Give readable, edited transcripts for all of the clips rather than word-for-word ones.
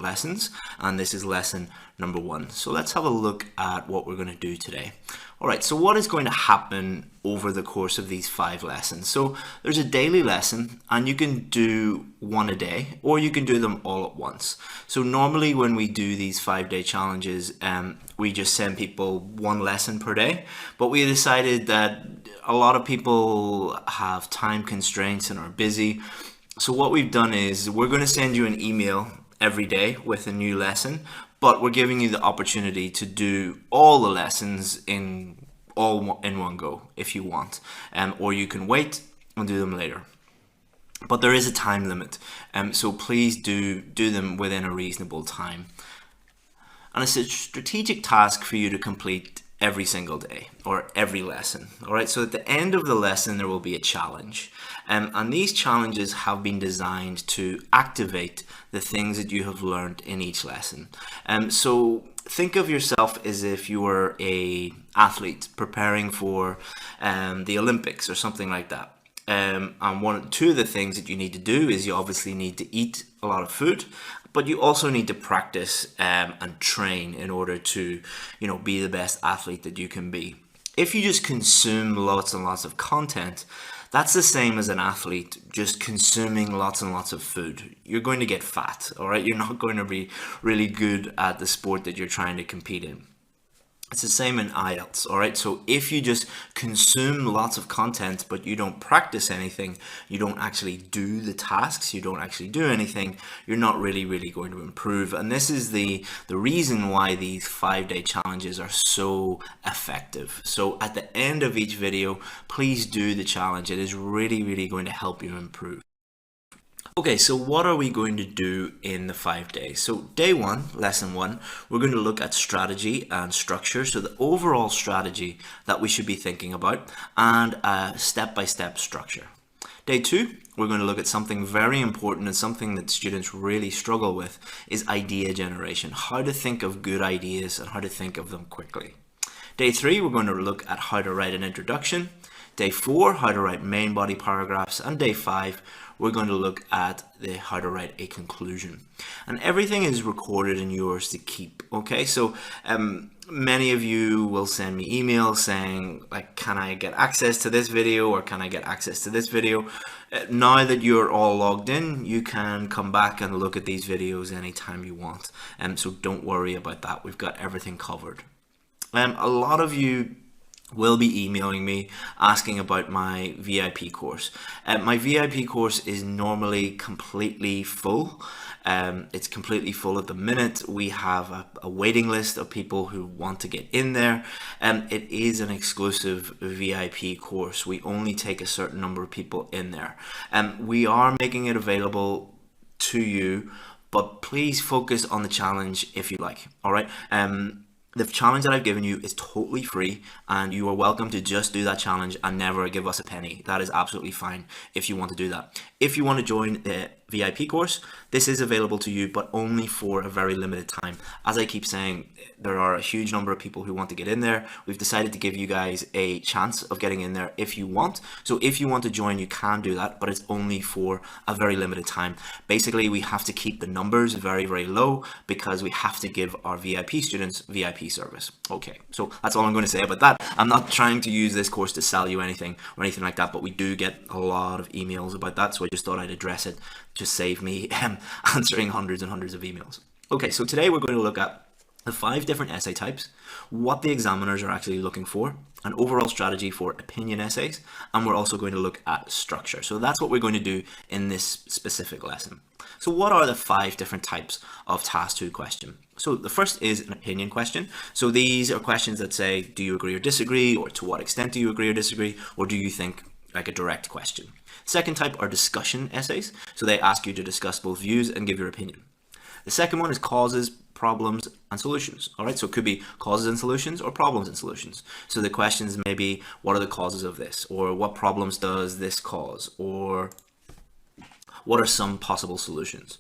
lessons, and this is lesson number 1. So let's have a look at what we're going to do today. All right, so what is going to happen over the course of these 5 lessons? So there's a daily lesson, and you can do one a day, or you can do them all at once. So normally when we do these 5-day challenges, we just send people one lesson per day, but we decided that a lot of people have time constraints and are busy. So what we've done is we're going to send you an email every day with a new lesson, but we're giving you the opportunity to do all the lessons in one go if you want, or you can wait and do them later. But there is a time limit, so please do them within a reasonable time. And it's a strategic task for you to complete every single day or every lesson. All right, so at the end of the lesson there will be a challenge, and these challenges have been designed to activate the things that you have learned in each lesson. So think of yourself as if you were an athlete preparing for the Olympics or something like that. And two of the things that you need to do is you obviously need to eat a lot of food, but you also need to practice and train in order to, be the best athlete that you can be. If you just consume lots and lots of content, that's the same as an athlete just consuming lots and lots of food. You're going to get fat, all right? You're not going to be really good at the sport that you're trying to compete in. It's the same in IELTS, all right? So if you just consume lots of content, but you don't practice anything, you don't actually do the tasks, you don't actually do anything, you're not really going to improve. And this is the reason why these 5-day challenges are so effective. So at the end of each video, please do the challenge. It is really going to help you improve. Okay, so what are we going to do in the 5 days? So day 1, lesson 1, we're going to look at strategy and structure. So the overall strategy that we should be thinking about and a step-by-step structure. Day 2, we're going to look at something very important and something that students really struggle with is idea generation. How to think of good ideas and how to think of them quickly. Day 3, we're going to look at how to write an introduction. Day 4, how to write main body paragraphs. And day 5, we're going to look at how to write a conclusion. And everything is recorded and yours to keep, okay? So many of you will send me emails saying, like, can I get access to this video or can I get access to this video? Now that you're all logged in, you can come back and look at these videos anytime you want. So don't worry about that. We've got everything covered. A lot of you will be emailing me asking about my VIP course. My VIP course is normally completely full. It's completely full at the minute. We have a waiting list of people who want to get in there. It is an exclusive VIP course. We only take a certain number of people in there. We are making it available to you, but please focus on the challenge if you like, all right? The challenge that I've given you is totally free, and you are welcome to just do that challenge and never give us a penny. That is absolutely fine if you want to do that. If you want to join the VIP course, this is available to you, but only for a very limited time. As I keep saying, there are a huge number of people who want to get in there. We've decided to give you guys a chance of getting in there if you want. So if you want to join, you can do that, but it's only for a very limited time. Basically, we have to keep the numbers very low because we have to give our VIP students VIP service. Okay, so that's all I'm going to say about that. I'm not trying to use this course to sell you anything or anything like that, but we do get a lot of emails about that, so I just thought I'd address it to save me answering hundreds and hundreds of emails. Okay, so today we're going to look at the 5 different essay types, what the examiners are actually looking for, an overall strategy for opinion essays, and we're also going to look at structure. So that's what we're going to do in this specific lesson. So what are the 5 different types of task 2 question? So the first is an opinion question. So these are questions that say, do you agree or disagree, or to what extent do you agree or disagree, or do you think, like a direct question. Second type are discussion essays. So they ask you to discuss both views and give your opinion. The second one is causes, problems, and solutions. All right, so it could be causes and solutions or problems and solutions. So the questions may be, what are the causes of this? Or what problems does this cause? Or what are some possible solutions?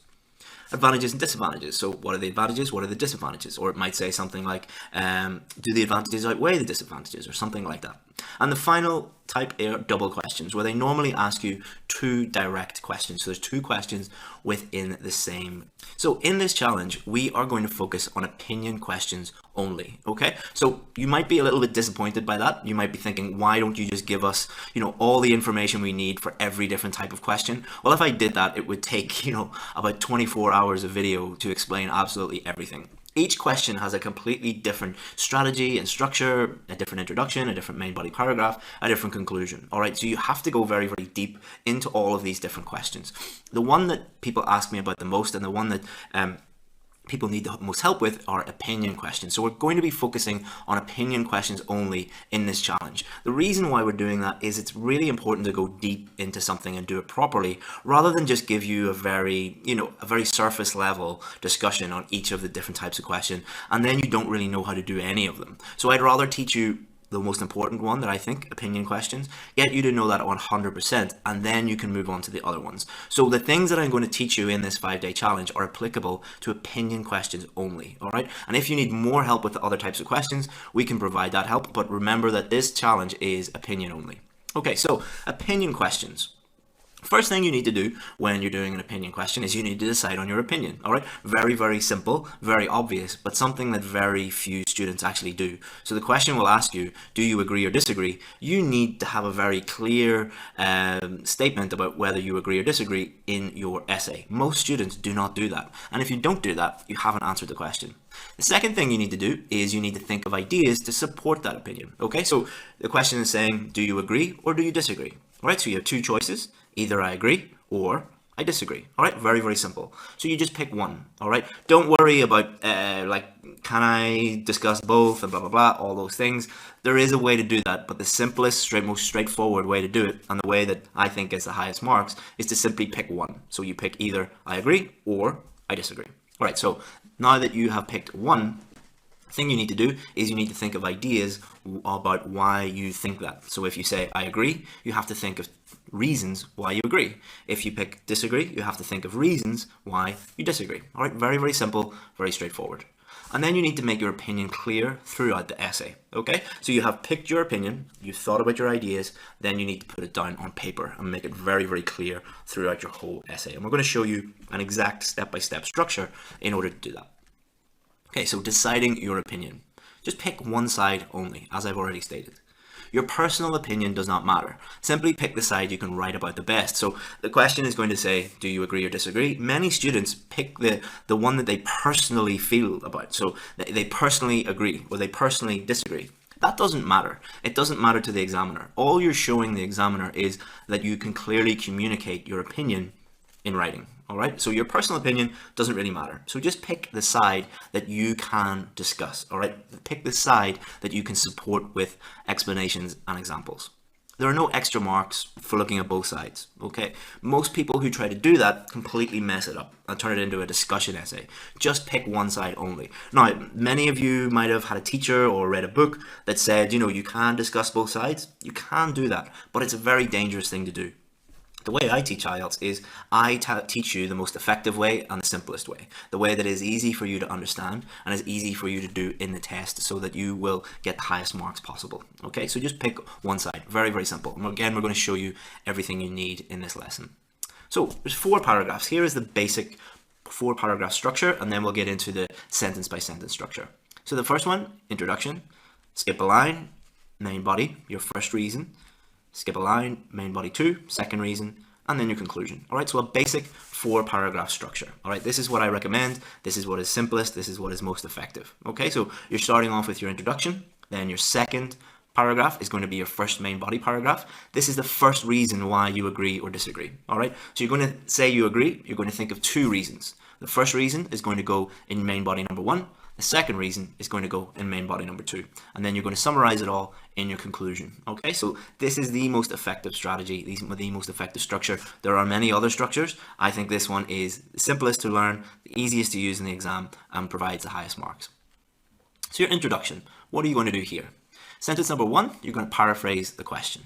Advantages and disadvantages. So what are the advantages? What are the disadvantages? Or it might say something like, do the advantages outweigh the disadvantages? Or something like that. And the final type are double questions, where they normally ask you two direct questions. So there's two questions within the same. So in this challenge, we are going to focus on opinion questions only, okay? So you might be a little bit disappointed by that. You might be thinking, why don't you just give us, all the information we need for every different type of question? Well, if I did that, it would take, about 24 hours of video to explain absolutely everything. Each question has a completely different strategy and structure, a different introduction, a different main body paragraph, a different conclusion. All right, so you have to go very, very deep into all of these different questions. The one that people ask me about the most, and the one that people need the most help with, are opinion questions. So we're going to be focusing on opinion questions only in this challenge. The reason why we're doing that is it's really important to go deep into something and do it properly, rather than just give you a very surface level discussion on each of the different types of question, and then you don't really know how to do any of them. So I'd rather teach you the most important one, that I think, opinion questions, get you to know that 100%, and then you can move on to the other ones. So the things that I'm going to teach you in this 5-day challenge are applicable to opinion questions only, all right? And if you need more help with the other types of questions, we can provide that help, but remember that this challenge is opinion only. Okay, so opinion questions. First thing you need to do when you're doing an opinion question is you need to decide on your opinion, all right? Very, very simple, very obvious, but something that very few students actually do. So the question will ask you, do you agree or disagree? You need to have a very clear statement about whether you agree or disagree in your essay. Most students do not do that. And if you don't do that, you haven't answered the question. The second thing you need to do is you need to think of ideas to support that opinion, okay? So the question is saying, do you agree or do you disagree? All right, so you have two choices. Either I agree or I disagree. All right, very, very simple. So you just pick one. All right, don't worry about can I discuss both and blah, blah, blah, all those things. There is a way to do that, but the simplest, most straightforward way to do it, and the way that I think gets the highest marks, is to simply pick one. So you pick either I agree or I disagree. All right, so now that you have picked one, thing you need to do is you need to think of ideas about why you think that. So if you say I agree, you have to think of reasons why you agree. If you pick disagree, you have to think of reasons why you disagree. All right, very, very simple, very straightforward. And then you need to make your opinion clear throughout the essay, okay? So you have picked your opinion, you've thought about your ideas, then you need to put it down on paper and make it very, very clear throughout your whole essay. And we're going to show you an exact step-by-step structure in order to do that. Okay, so deciding your opinion. Just pick one side only, as I've already stated. Your personal opinion does not matter. Simply pick the side you can write about the best. So the question is going to say, do you agree or disagree? Many students pick the one that they personally feel about. So they personally agree or they personally disagree. That doesn't matter. It doesn't matter to the examiner. All you're showing the examiner is that you can clearly communicate your opinion in writing. All right, so your personal opinion doesn't really matter. So just pick the side that you can discuss. All right, pick the side that you can support with explanations and examples. There are no extra marks for looking at both sides. Okay, most people who try to do that completely mess it up and turn it into a discussion essay. Just pick one side only. Now, many of you might have had a teacher or read a book that said, you can discuss both sides. You can do that, but it's a very dangerous thing to do. The way I teach IELTS is I teach you the most effective way and the simplest way. The way that is easy for you to understand and is easy for you to do in the test so that you will get the highest marks possible. Okay, so just pick one side. Very, very simple. And again, we're going to show you everything you need in this lesson. So there's 4 paragraphs. Here is the basic 4-paragraph structure, and then we'll get into the sentence by sentence structure. So the first one, introduction, skip a line, main body, your first reason. Skip a line, main body 2, second reason, and then your conclusion. All right, so a basic 4-paragraph structure. All right, this is what I recommend. This is what is simplest. This is what is most effective. Okay, so you're starting off with your introduction. Then your second paragraph is going to be your first main body paragraph. This is the first reason why you agree or disagree. All right, so you're going to say you agree. You're going to think of 2 reasons. The first reason is going to go in main body number 1. The second reason is going to go in main body number 2. And then you're going to summarize it all in your conclusion. Okay, so this is the most effective strategy, the most effective structure. There are many other structures. I think this one is the simplest to learn, the easiest to use in the exam, and provides the highest marks. So your introduction, what are you going to do here? Sentence number 1, you're going to paraphrase the question.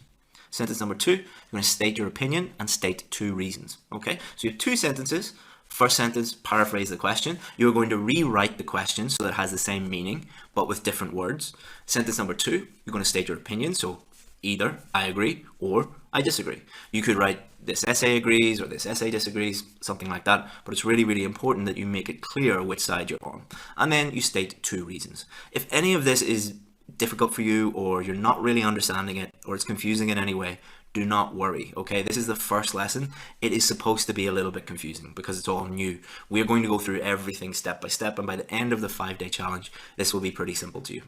Sentence number 2, you're going to state your opinion and state 2 reasons. Okay, so you have 2 sentences. First sentence, paraphrase the question. You're going to rewrite the question so that it has the same meaning, but with different words. Sentence number 2, you're going to state your opinion. So Either I agree or I disagree. You could write this essay agrees or this essay disagrees, something like that, but it's really, really important that you make it clear which side you're on. And then you state 2 reasons. If any of this is difficult for you, or you're not really understanding it, or it's confusing in any way, do not worry, okay? This is the first lesson. It is supposed to be a little bit confusing because it's all new. We're going to go through everything step by step, and by the end of the 5-day challenge, this will be pretty simple to you.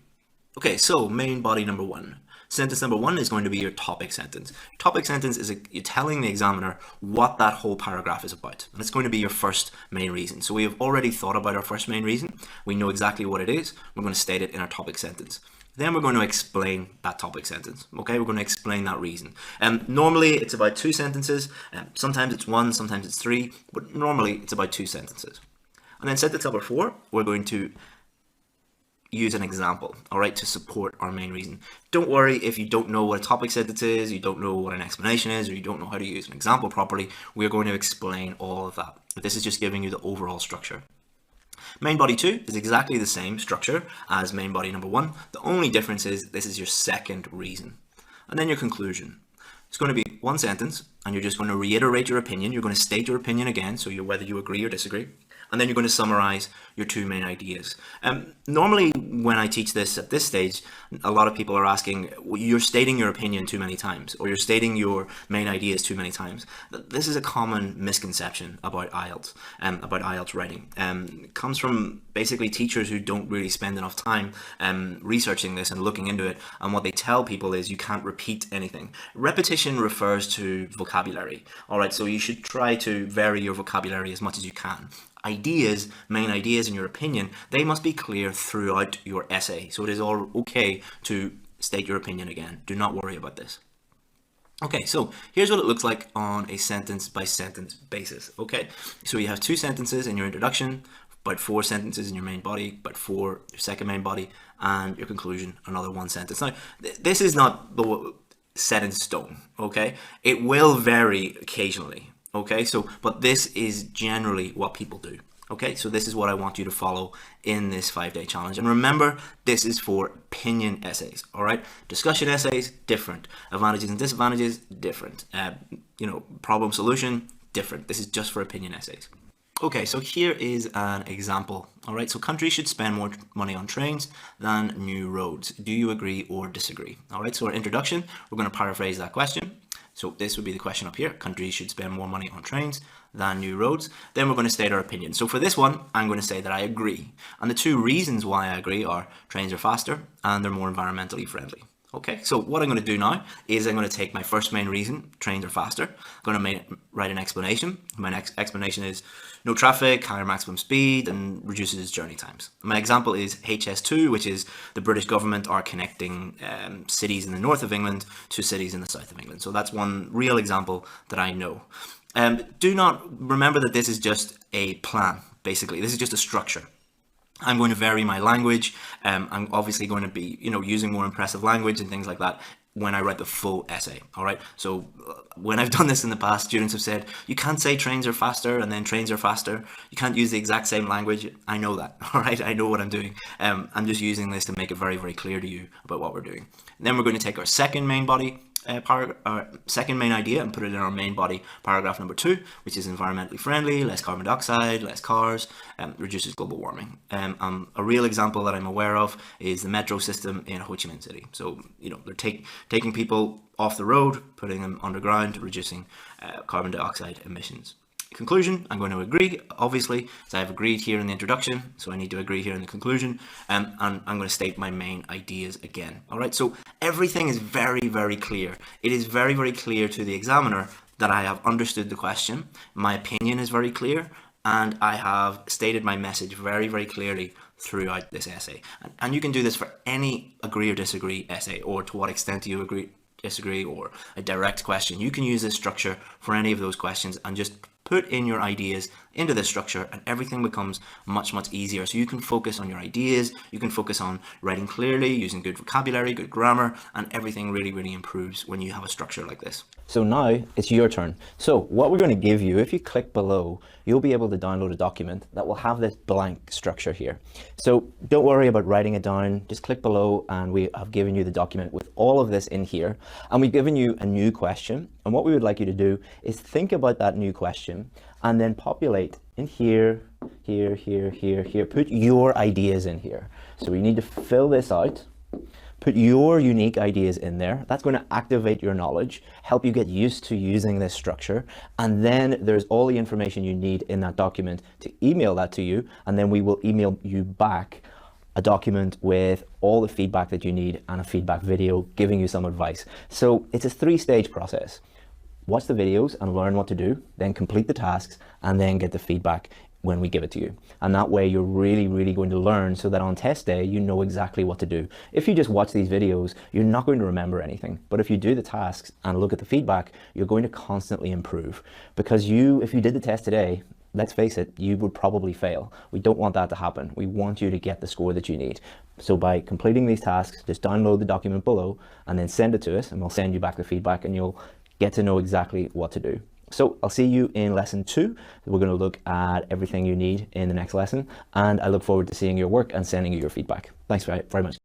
Okay, so main body number 1. Sentence number 1 is going to be your topic sentence. Topic sentence is you're telling the examiner what that whole paragraph is about, and it's going to be your first main reason. So we have already thought about our first main reason. We know exactly what it is. We're going to state it in our topic sentence. Then we're going to explain that topic sentence. Okay, we're going to explain that reason. Normally it's about 2 sentences. Sometimes it's 1, sometimes it's 3, but normally it's about 2 sentences. And then sentence number 4, we're going to use an example, all right, to support our main reason. Don't worry if you don't know what a topic sentence is, you don't know what an explanation is, or you don't know how to use an example properly. We're going to explain all of that. But this is just giving you the overall structure. Main body 2 is exactly the same structure as main body number 1. The only difference is this is your second reason. And then your conclusion. It's going to be 1 sentence, and you're just going to reiterate your opinion. You're going to state your opinion again, so whether you agree or disagree. And then you're going to summarize your 2 main ideas. Normally, when I teach this at this stage, a lot of people are asking, you're stating your opinion too many times, or you're stating your main ideas too many times. This is a common misconception about IELTS writing. It comes from basically teachers who don't really spend enough time researching this and looking into it. And what they tell people is you can't repeat anything. Repetition refers to vocabulary. All right, so you should try to vary your vocabulary as much as you can. Ideas, main ideas in your opinion, they must be clear throughout your essay. So it is all okay to state your opinion again. Do not worry about this. Okay, so here's what it looks like on a sentence by sentence basis. Okay, so you have 2 sentences in your introduction, about 4 sentences in your main body, about 4 your second main body, and your conclusion, another 1 sentence. Now, this is not set in stone, okay? It will vary occasionally. Okay, so, but this is generally what people do. Okay, so this is what I want you to follow in this 5-day challenge. And remember, this is for opinion essays, all right? Discussion essays, different. Advantages and disadvantages, different. Problem solution, different. This is just for opinion essays. Okay, so here is an example. All right, so countries should spend more money on trains than new roads. Do you agree or disagree? All right, so our introduction, we're going to paraphrase that question. So this would be the question up here. Countries should spend more money on trains than new roads. Then we're going to state our opinion. So for this one, I'm going to say that I agree. And the 2 reasons why I agree are trains are faster and they're more environmentally friendly. Okay, so what I'm going to do now is I'm going to take my first main reason, trains are faster. I'm going to write an explanation. My next explanation is no traffic, higher maximum speed, and reduces journey times. My example is HS2, which is the British government are connecting cities in the north of England to cities in the south of England. So that's one real example that I know. Do not remember that this is just a plan, basically. This is just a structure. I'm going to vary my language. I'm obviously going to be, using more impressive language and things like that when I write the full essay. All right. So when I've done this in the past, students have said, you can't say trains are faster and then trains are faster. You can't use the exact same language. I know that. All right. I know what I'm doing. I'm just using this to make it very, very clear to you about what we're doing. And then we're going to take our second main body, our second main idea, and put it in our main body, paragraph number 2, which is environmentally friendly, less carbon dioxide, less cars, reduces global warming. A real example that I'm aware of is the metro system in Ho Chi Minh City. So, they're taking people off the road, putting them underground, reducing carbon dioxide emissions. Conclusion, I'm going to agree, obviously, as I've agreed here in the introduction, so I need to agree here in the conclusion, and I'm going to state my main ideas again. All right, so everything is very, very clear. It is very, very clear to the examiner that I have understood the question, my opinion is very clear, and I have stated my message very, very clearly throughout this essay. And you can do this for any agree or disagree essay, or to what extent do you agree, disagree, or a direct question. You can use this structure for any of those questions and just put in your ideas into this structure, and everything becomes much, much easier. So you can focus on your ideas, you can focus on writing clearly, using good vocabulary, good grammar, and everything really, really improves when you have a structure like this. So now it's your turn. So what we're going to give you, if you click below, you'll be able to download a document that will have this blank structure here. So don't worry about writing it down, just click below and we have given you the document with all of this in here. And we've given you a new question. And what we would like you to do is think about that new question and then populate in here, here, here, here, here. Put your ideas in here. So we need to fill this out. Put your unique ideas in there. That's going to activate your knowledge, help you get used to using this structure. And then there's all the information you need in that document to email that to you. And then we will email you back a document with all the feedback that you need and a feedback video giving you some advice. So it's a 3-stage process. Watch the videos and learn what to do, then complete the tasks and then get the feedback when we give it to you. And that way you're really going to learn so that on test day, you know exactly what to do. If you just watch these videos, you're not going to remember anything. But if you do the tasks and look at the feedback, you're going to constantly improve. Because if you did the test today, let's face it, you would probably fail. We don't want that to happen. We want you to get the score that you need. So by completing these tasks, just download the document below and then send it to us and we'll send you back the feedback and you'll get to know exactly what to do. So I'll see you in lesson 2. We're going to look at everything you need in the next lesson, and I look forward to seeing your work and sending you your feedback. Thanks very much.